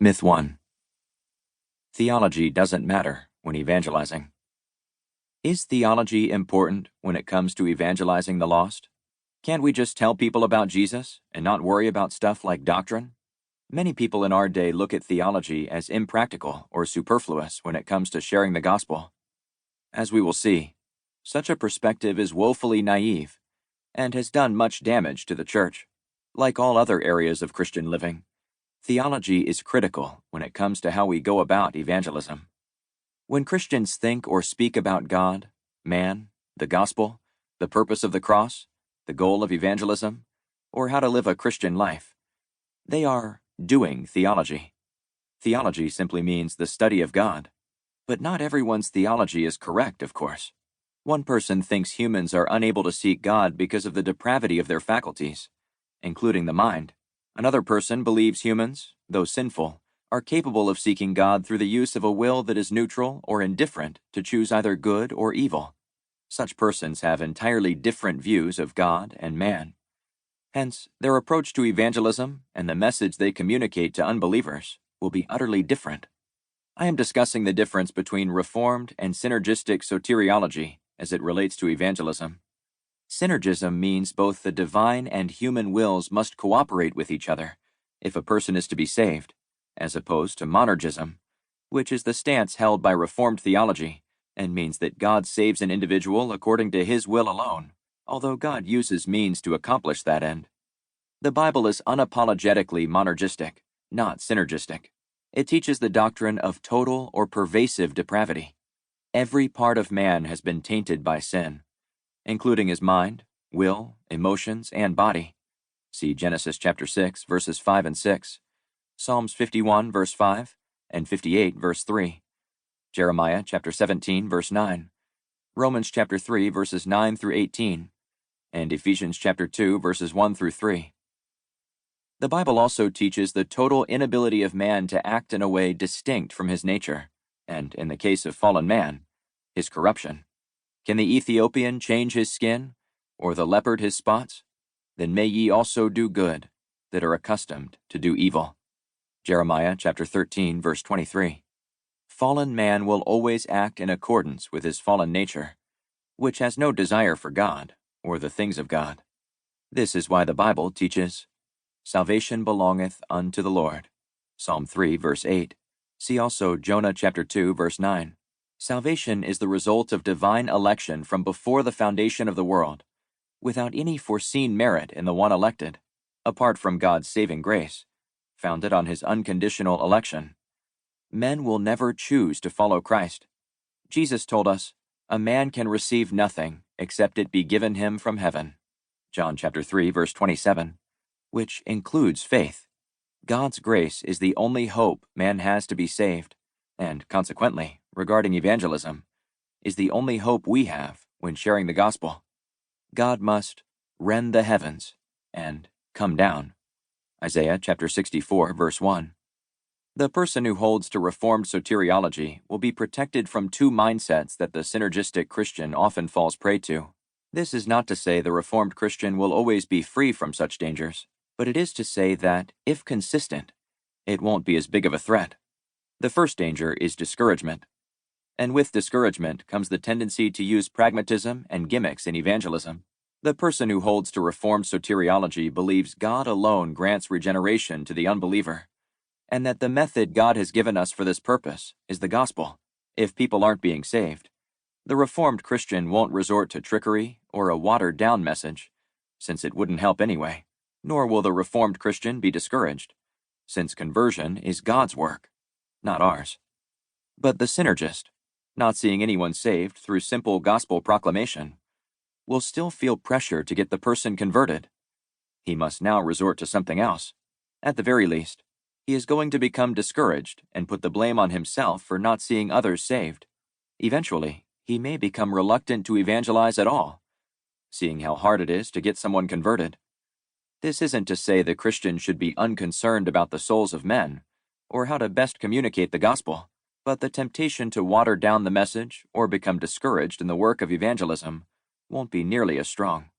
Myth 1. Theology doesn't matter when evangelizing. Is theology important when it comes to evangelizing the lost? Can't we just tell people about Jesus and not worry about stuff like doctrine? Many people in our day look at theology as impractical or superfluous when it comes to sharing the gospel. As we will see, such a perspective is woefully naive and has done much damage to the church. Like all other areas of Christian living, theology is critical when it comes to how we go about evangelism. When Christians think or speak about God, man, the gospel, the purpose of the cross, the goal of evangelism, or how to live a Christian life, they are doing theology. Theology simply means the study of God. But not everyone's theology is correct, of course. One person thinks humans are unable to seek God because of the depravity of their faculties, including the mind. Another person believes humans, though sinful, are capable of seeking God through the use of a will that is neutral or indifferent to choose either good or evil. Such persons have entirely different views of God and man. Hence, their approach to evangelism and the message they communicate to unbelievers will be utterly different. I am discussing the difference between Reformed and synergistic soteriology as it relates to evangelism. Synergism means both the divine and human wills must cooperate with each other if a person is to be saved, as opposed to monergism, which is the stance held by Reformed theology and means that God saves an individual according to his will alone, although God uses means to accomplish that end. The Bible is unapologetically monergistic, not synergistic. It teaches the doctrine of total or pervasive depravity. Every part of man has been tainted by sin, including his mind, will, emotions, and body. See Genesis chapter 6, verses 5 and 6, Psalms 51, verse 5, and 58, verse 3, Jeremiah chapter 17, verse 9, Romans chapter 3, verses 9 through 18, and Ephesians chapter 2, verses 1 through 3. The Bible also teaches the total inability of man to act in a way distinct from his nature, and, in the case of fallen man, his corruption. Can the Ethiopian change his skin, or the leopard his spots? Then may ye also do good, that are accustomed to do evil. Jeremiah chapter 13, verse 23. Fallen man will always act in accordance with his fallen nature, which has no desire for God or the things of God. This is why the Bible teaches, salvation belongeth unto the Lord. Psalm 3, verse 8. See also Jonah chapter 2, verse 9. Salvation is the result of divine election from before the foundation of the world, without any foreseen merit in the one elected, apart from God's saving grace, founded on his unconditional election. Men will never choose to follow Christ. Jesus told us, a man can receive nothing except it be given him from heaven. John chapter 3, verse 27, which includes faith. God's grace is the only hope man has to be saved, and consequently, regarding evangelism, is the only hope we have when sharing the gospel. God must rend the heavens and come down. Isaiah chapter 64, verse 1. The person who holds to Reformed soteriology will be protected from two mindsets that the synergistic Christian often falls prey to. This is not to say the Reformed Christian will always be free from such dangers, but it is to say that, if consistent, it won't be as big of a threat. The first danger is discouragement. And with discouragement comes the tendency to use pragmatism and gimmicks in evangelism. The person who holds to Reformed soteriology believes God alone grants regeneration to the unbeliever, and that the method God has given us for this purpose is the gospel. If people aren't being saved, the Reformed Christian won't resort to trickery or a watered-down message, since it wouldn't help anyway. Nor will the Reformed Christian be discouraged, since conversion is God's work, not ours. But the synergist, not seeing anyone saved through simple gospel proclamation, will still feel pressure to get the person converted. He must now resort to something else. At the very least, he is going to become discouraged and put the blame on himself for not seeing others saved. Eventually, he may become reluctant to evangelize at all, seeing how hard it is to get someone converted. This isn't to say the Christian should be unconcerned about the souls of men, or how to best communicate the gospel, but the temptation to water down the message or become discouraged in the work of evangelism won't be nearly as strong.